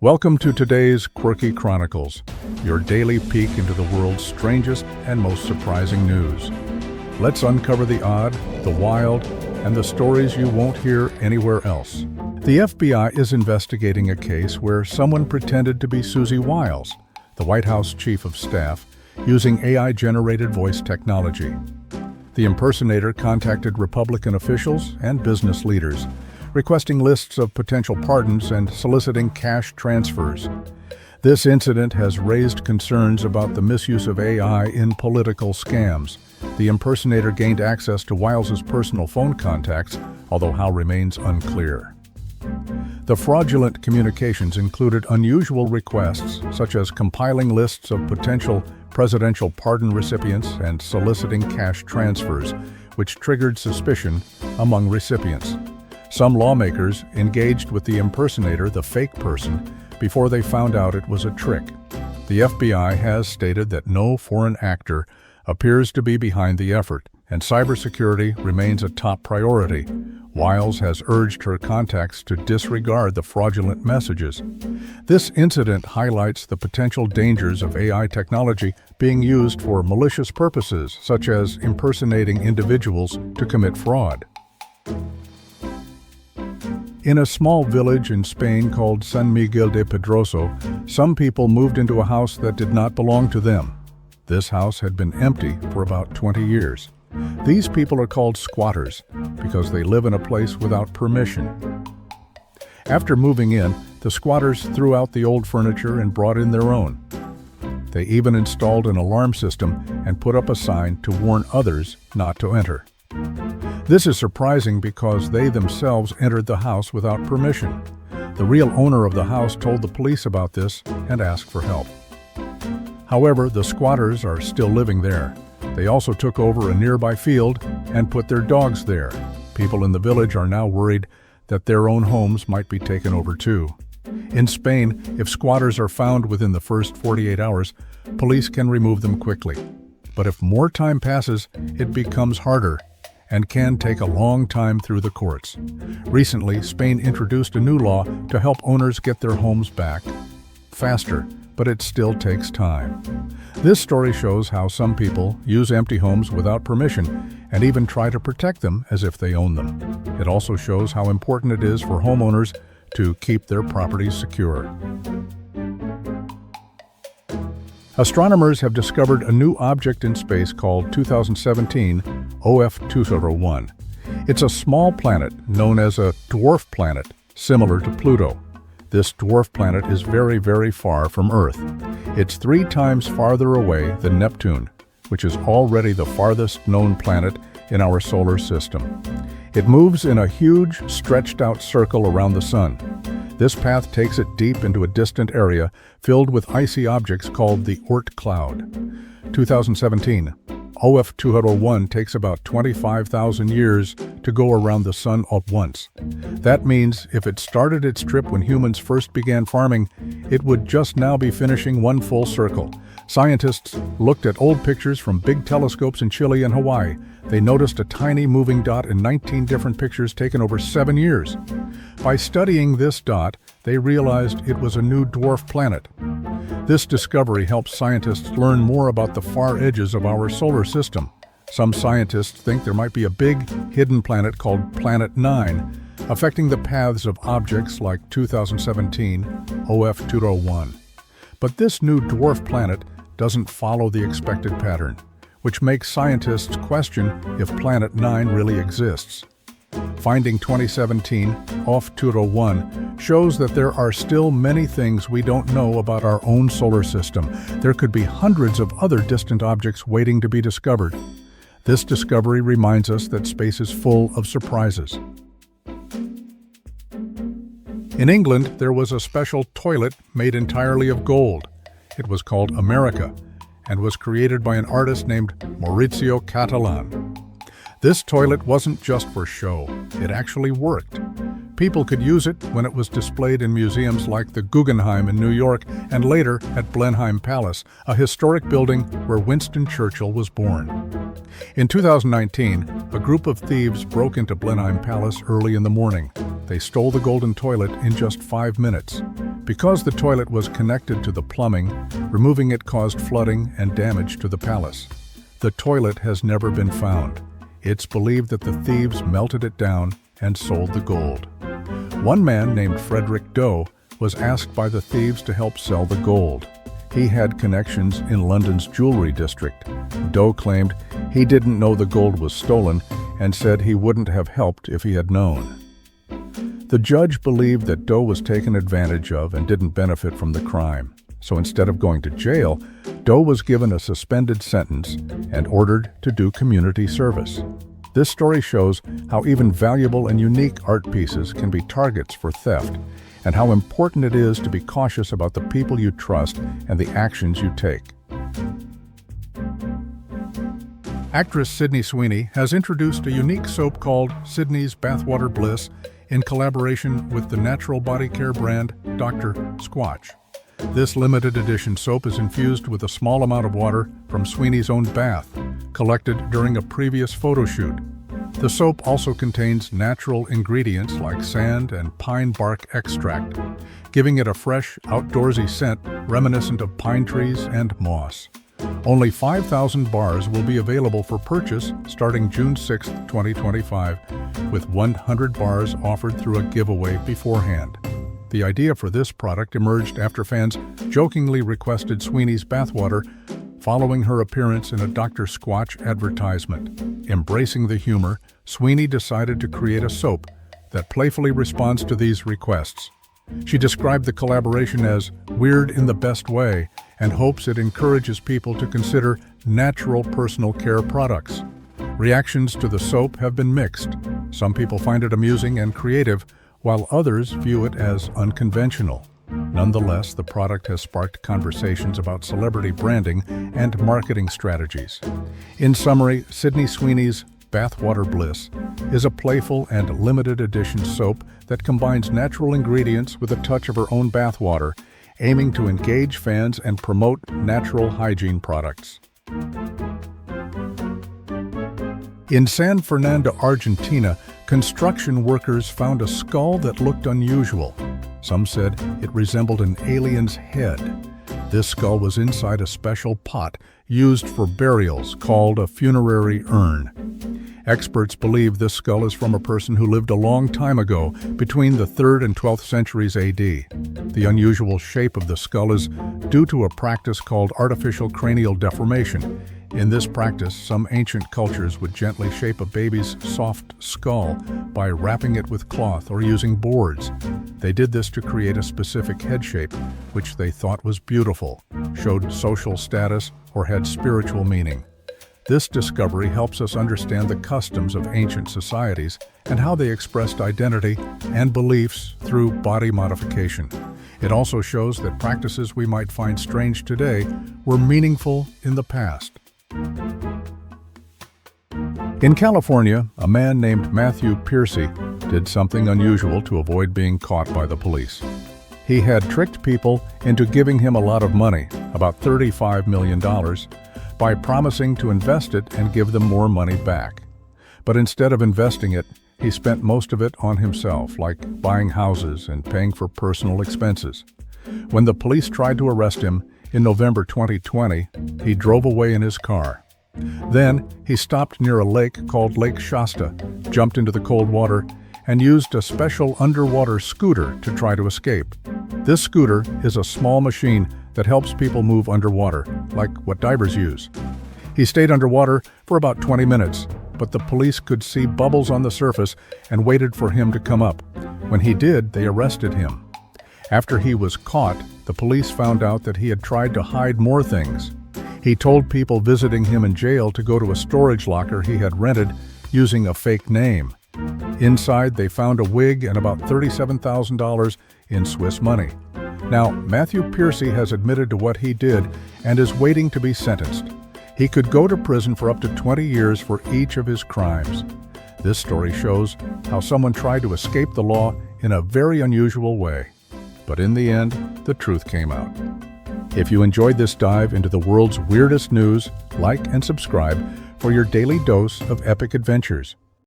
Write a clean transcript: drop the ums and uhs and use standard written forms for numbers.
Welcome to today's Quirky Chronicles, your daily peek into the world's strangest and most surprising news. Let's uncover the odd, the wild, and the stories you won't hear anywhere else. The FBI is investigating a case where someone pretended to be Susie Wiles, the White House Chief of Staff, using AI-generated voice technology. The impersonator contacted Republican officials and business leaders, requesting lists of potential pardons and soliciting cash transfers. This incident has raised concerns about the misuse of AI in political scams. The impersonator gained access to Wiles's personal phone contacts, although how remains unclear. The fraudulent communications included unusual requests, such as compiling lists of potential presidential pardon recipients and soliciting cash transfers, which triggered suspicion among recipients. Some lawmakers engaged with the impersonator, the fake person, before they found out it was a trick. The FBI has stated that no foreign actor appears to be behind the effort, and cybersecurity remains a top priority. Wiles has urged her contacts to disregard the fraudulent messages. This incident highlights the potential dangers of AI technology being used for malicious purposes, such as impersonating individuals to commit fraud. In a small village in Spain called San Miguel de Pedroso, some people moved into a house that did not belong to them. This house had been empty for about 20 years. These people are called squatters because they live in a place without permission. After moving in, the squatters threw out the old furniture and brought in their own. They even installed an alarm system and put up a sign to warn others not to enter. This is surprising because they themselves entered the house without permission. The real owner of the house told the police about this and asked for help. However, the squatters are still living there. They also took over a nearby field and put their dogs there. People in the village are now worried that their own homes might be taken over too. In Spain, if squatters are found within the first 48 hours, police can remove them quickly. But if more time passes, it becomes harder and can take a long time through the courts. Recently, Spain introduced a new law to help owners get their homes back faster, but it still takes time. This story shows how some people use empty homes without permission and even try to protect them as if they own them. It also shows how important it is for homeowners to keep their properties secure. Astronomers have discovered a new object in space called 2017 OF201. It's a small planet known as a dwarf planet, similar to Pluto. This dwarf planet is very, very far from Earth. It's 3 times farther away than Neptune, which is already the farthest known planet in our solar system. It moves in a huge, stretched-out circle around the Sun. This path takes it deep into a distant area filled with icy objects called the Oort cloud. 2017 OF201 takes about 25,000 years to go around the Sun at once. That means if it started its trip when humans first began farming, it would just now be finishing one full circle. Scientists looked at old pictures from big telescopes in Chile and Hawaii. They noticed a tiny moving dot in 19 different pictures taken over 7 years. By studying this dot, they realized it was a new dwarf planet. This discovery helps scientists learn more about the far edges of our solar system. Some scientists think there might be a big, hidden planet called Planet 9, affecting the paths of objects like 2017 OF201. But this new dwarf planet doesn't follow the expected pattern, which makes scientists question if Planet 9 really exists. Finding 2017 OF201 shows that there are still many things we don't know about our own solar system. There could be hundreds of other distant objects waiting to be discovered. This discovery reminds us that space is full of surprises. In England, there was a special toilet made entirely of gold. It was called America and was created by an artist named Maurizio Cattelan. This toilet wasn't just for show, it actually worked. People could use it when it was displayed in museums like the Guggenheim in New York and later at Blenheim Palace, a historic building where Winston Churchill was born. In 2019, a group of thieves broke into Blenheim Palace early in the morning. they stole the golden toilet in just 5 minutes. Because the toilet was connected to the plumbing, removing it caused flooding and damage to the palace. The toilet has never been found. It's believed that the thieves melted it down and sold the gold. One man named Frederick Doe was asked by the thieves to help sell the gold. He had connections in London's jewelry district. Doe claimed he didn't know the gold was stolen and said he wouldn't have helped if he had known. The judge believed that Doe was taken advantage of and didn't benefit from the crime. So instead of going to jail, Doe was given a suspended sentence and ordered to do community service. This story shows how even valuable and unique art pieces can be targets for theft, and how important it is to be cautious about the people you trust and the actions you take. Actress Sydney Sweeney has introduced a unique soap called Sydney's Bathwater Bliss in collaboration with the natural body care brand Dr. Squatch. This limited edition soap is infused with a small amount of water from Sweeney's own bath, collected during a previous photo shoot. The soap also contains natural ingredients like sand and pine bark extract, giving it a fresh, outdoorsy scent reminiscent of pine trees and moss. Only 5,000 bars will be available for purchase starting June 6, 2025, with 100 bars offered through a giveaway beforehand. The idea for this product emerged after fans jokingly requested Sweeney's bathwater following her appearance in a Dr. Squatch advertisement. Embracing the humor, Sweeney decided to create a soap that playfully responds to these requests. She described the collaboration as weird in the best way and hopes it encourages people to consider natural personal care products. Reactions to the soap have been mixed. Some people find it amusing and creative, while others view it as unconventional. Nonetheless, the product has sparked conversations about celebrity branding and marketing strategies. In summary, Sydney Sweeney's Bathwater Bliss is a playful and limited edition soap that combines natural ingredients with a touch of her own bathwater, aiming to engage fans and promote natural hygiene products. In San Fernando, Argentina, construction workers found a skull that looked unusual. Some said it resembled an alien's head. This skull was inside a special pot used for burials called a funerary urn. Experts believe this skull is from a person who lived a long time ago, between the 3rd and 12th centuries AD. The unusual shape of the skull is due to a practice called artificial cranial deformation. In this practice, some ancient cultures would gently shape a baby's soft skull by wrapping it with cloth or using boards. They did this to create a specific head shape, which they thought was beautiful, showed social status, or had spiritual meaning. This discovery helps us understand the customs of ancient societies and how they expressed identity and beliefs through body modification. It also shows that practices we might find strange today were meaningful in the past. In California, a man named Matthew Piercy did something unusual to avoid being caught by the police. He had tricked people into giving him a lot of money, about $35 million, by promising to invest it and give them more money back. But instead of investing it, he spent most of it on himself, like buying houses and paying for personal expenses. When the police tried to arrest him in November 2020, he drove away in his car. Then, he stopped near a lake called Lake Shasta, jumped into the cold water, and used a special underwater scooter to try to escape. This scooter is a small machine that helps people move underwater, like what divers use. He stayed underwater for about 20 minutes, but the police could see bubbles on the surface and waited for him to come up. When he did, they arrested him. After he was caught, the police found out that he had tried to hide more things. He told people visiting him in jail to go to a storage locker he had rented using a fake name. Inside, they found a wig and about $37,000 in Swiss money. Now, Matthew Piercy has admitted to what he did and is waiting to be sentenced. He could go to prison for up to 20 years for each of his crimes. This story shows how someone tried to escape the law in a very unusual way. But in the end, the truth came out. If you enjoyed this dive into the world's weirdest news, like and subscribe for your daily dose of epic adventures.